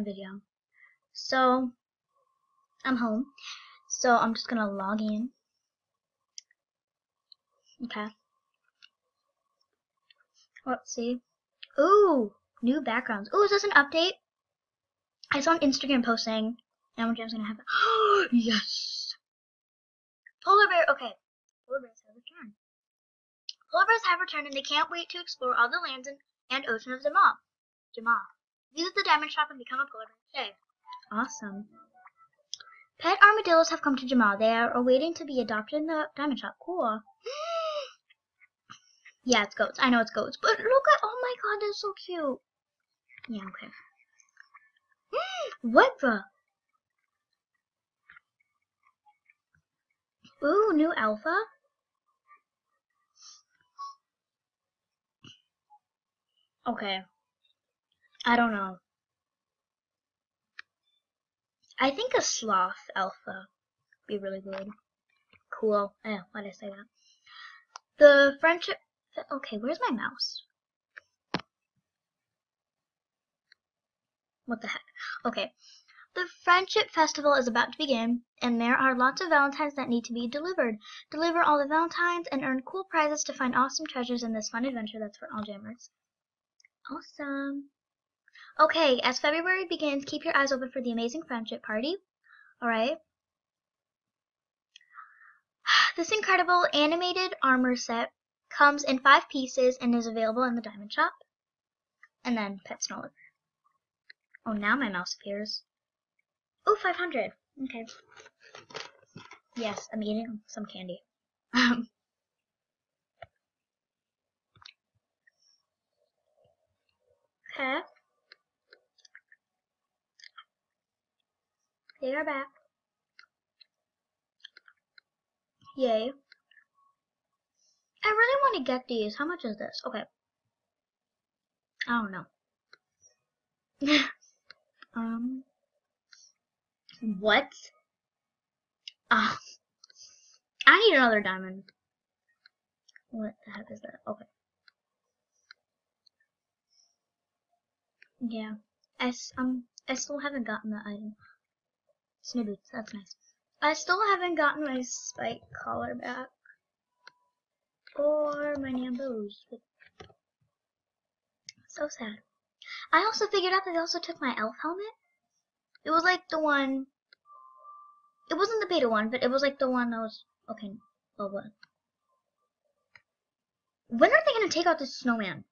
video. So, I'm home. So, I'm just gonna log in. Okay. Let's see. Ooh, new backgrounds. Ooh, is this an update? I saw an Instagram post saying Animal Jam's gonna have it. Yes! Polar bear, okay. Polar bears have returned. Polar bears have returned and they can't wait to explore all the lands and ocean of Jamaa. Visit the diamond shop and become a polar bear today. Awesome. Pet armadillos have come to Jamaa. They are awaiting to be adopted in the diamond shop. Cool. Yeah, it's goats. I know it's goats. But look at, oh my god, that's so cute. Yeah, okay. What the? Ooh, new alpha? Okay. I don't know. I think a sloth alpha would be really good. Cool. Why did I say that? The friendship... Okay, where's my mouse? What the heck? Okay. The Friendship Festival is about to begin, and there are lots of Valentines that need to be delivered. Deliver all the Valentines and earn cool prizes to find awesome treasures in this fun adventure that's for all jammers. Awesome. Okay, as February begins, keep your eyes open for the amazing friendship party. Alright. This incredible animated armor set comes in 5 pieces and is available in the diamond shop. And then Pet Snowliver. Oh, now my mouse appears. Oh, 500. Okay. Yes, I'm eating some candy. Okay. They are back. Yay. I really want to get these. How much is this? Okay. I don't know. What? I need another diamond. What the heck is that? Okay. Yeah. I still haven't gotten the item. Snibbits, that's nice. I still haven't gotten my spike collar back. Or my Nambos. So sad. I also figured out that they also took my elf helmet. It was like the one... It wasn't the beta one, but it was like the one that was... Okay, well, what? When are they going to take out this snowman?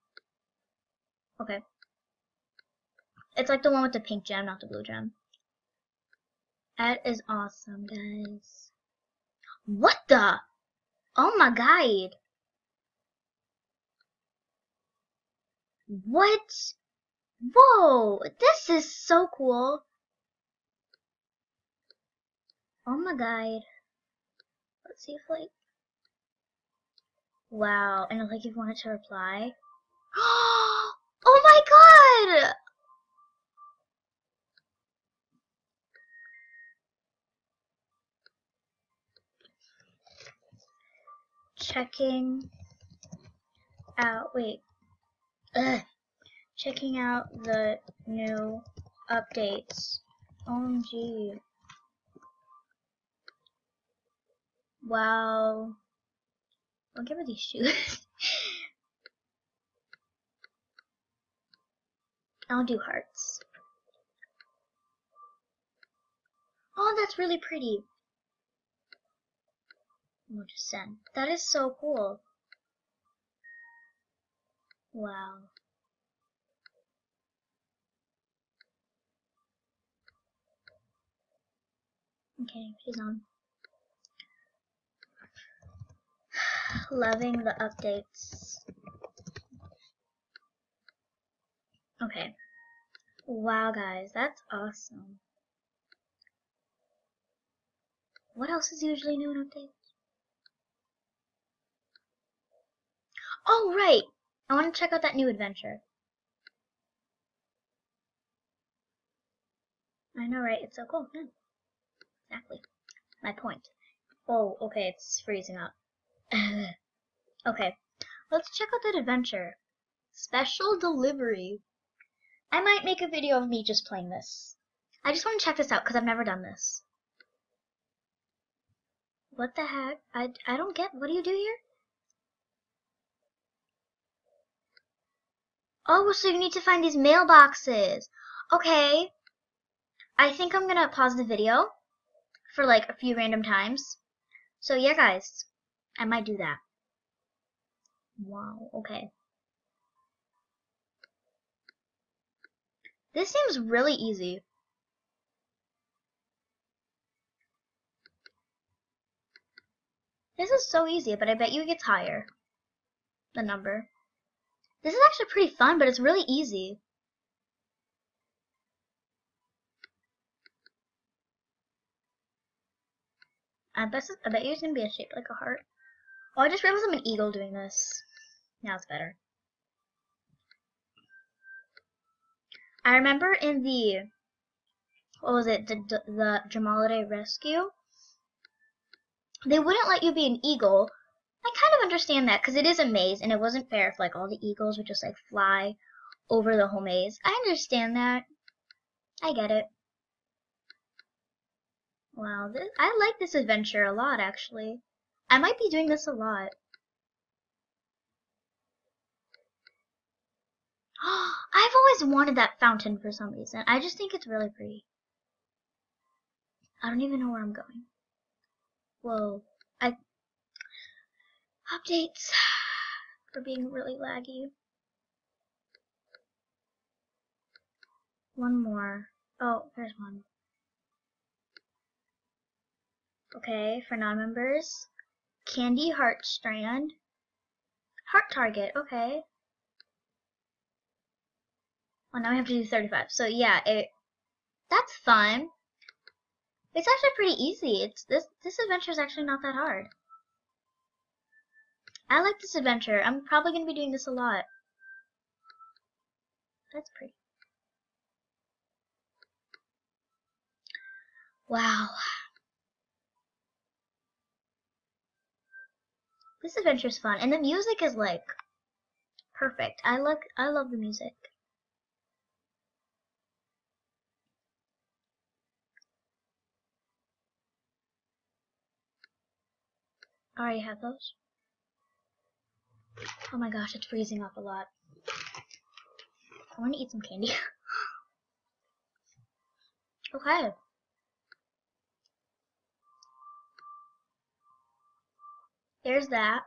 Okay. It's like the one with the pink gem, not the blue gem. That is awesome, guys. What the? Oh my god. What? Whoa, this is so cool. Oh my god. Let's see if like... Wow, and like if you wanted to reply. Oh my god! Checking out, wait. Ugh. Checking out the new updates. OMG. Wow. I'll give her these shoes. I'll do hearts. Oh, that's really pretty. We'll just send. That is so cool. Wow. Okay, she's on. Loving the updates. Okay. Wow, guys, that's awesome. What else is usually new in updates? Oh, right! I want to check out that new adventure. I know, right? It's so cool. Yeah. Exactly. My point. Oh, okay, it's freezing up. Okay, let's check out that adventure. Special delivery. I might make a video of me just playing this. I just want to check this out because I've never done this. What the heck? I don't get, what do you do here? Oh, so you need to find these mailboxes. Okay. I think I'm gonna pause the video for like a few random times. So yeah, guys, I might do that. Wow, okay. This seems really easy. This is so easy, but I bet you it gets higher. The number. This is actually pretty fun, but it's really easy. I bet you it's gonna be shaped like a heart. Oh, I just realized I'm an eagle doing this. Now it's better. I remember in the, what was it, the Jamalade Rescue, they wouldn't let you be an eagle. I kind of understand that because it is a maze and it wasn't fair if like all the eagles would just like fly over the whole maze. I understand that. I get it. Wow, I like this adventure a lot actually. I might be doing this a lot. I've always wanted that fountain for some reason. I just think it's really pretty. I don't even know where I'm going. Whoa. Updates for being really laggy. One more. Oh, there's one. Okay, for non-members. Candy Heart Strand. Heart Target, okay. Well, now we have to do 35. So yeah, that's fun. It's actually pretty easy. This adventure is actually not that hard. I like this adventure. I'm probably gonna be doing this a lot. That's pretty. Wow. This adventure is fun, and the music is like perfect. I love the music. I already have those. Oh my gosh, it's freezing up a lot. I want to eat some candy. Okay. There's that.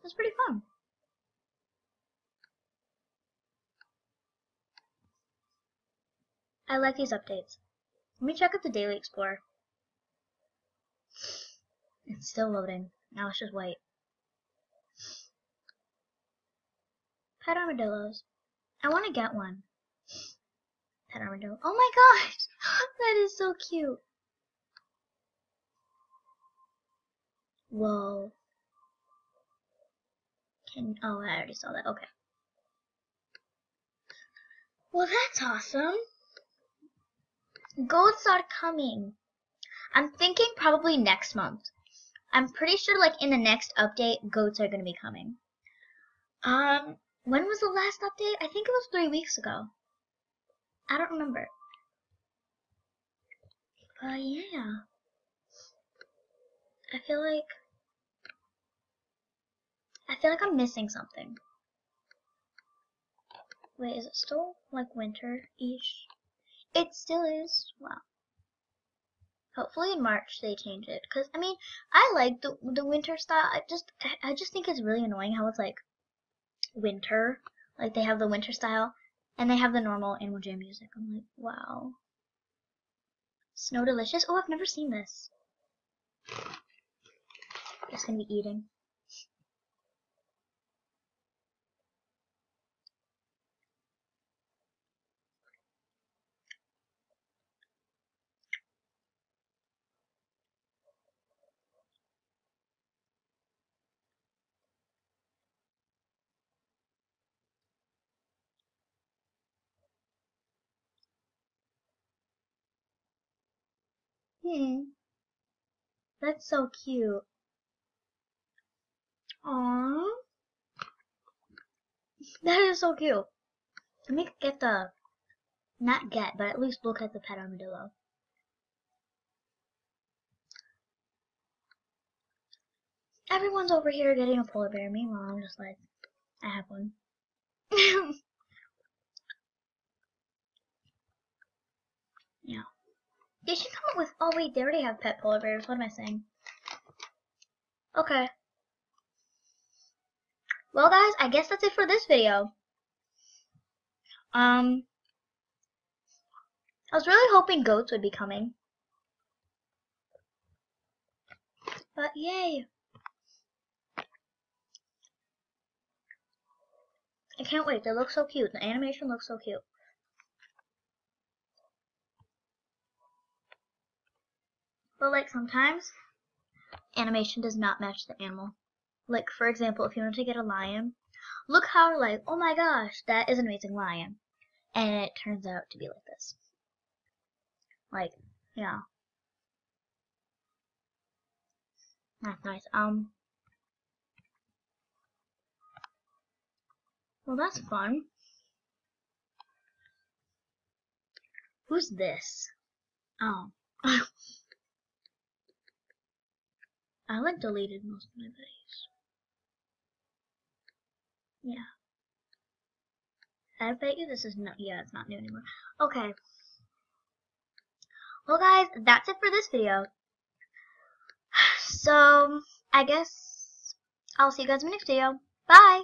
That's pretty fun. I like these updates. Let me check out the Daily Explorer. It's still loading. Now let's just wait. Pet armadillos. I want to get one. Pet armadillo. Oh my gosh! That is so cute. Whoa. Oh, I already saw that. Okay. Well, that's awesome. Goats are coming. I'm thinking probably next month. I'm pretty sure like in the next update, goats are going to be coming. When was the last update? I think it was 3 weeks ago. I don't remember. But yeah. I feel like I'm missing something. Wait, is it still like winter-ish? It still is. Wow. Hopefully in March they change it, cause I mean I like the winter style. I just think it's really annoying how it's like winter, like they have the winter style, and they have the normal Animal Jam music. I'm like, wow. Snow Delicious. Oh, I've never seen this. Just gonna be eating. That's so cute. Aww. That is so cute. Let me get the, not get, but at least look at the pet armadillo. Everyone's over here getting a polar bear. Meanwhile, I'm just like, I have one. Yeah. They should come up with, oh wait, they already have pet polar bears. What am I saying? Okay. Well guys, I guess that's it for this video. I was really hoping goats would be coming. But yay. I can't wait. They look so cute. The animation looks so cute. But like sometimes animation does not match the animal. Like for example, if you want to get a lion, look how like, oh my gosh, that is an amazing lion. And it turns out to be like this. Like, yeah. That's nice. Well that's fun. Who's this? Oh. I like deleted most of my videos. Yeah. I bet you this is not, yeah, it's not new anymore. Okay. Well guys, that's it for this video. So, I guess I'll see you guys in the next video. Bye!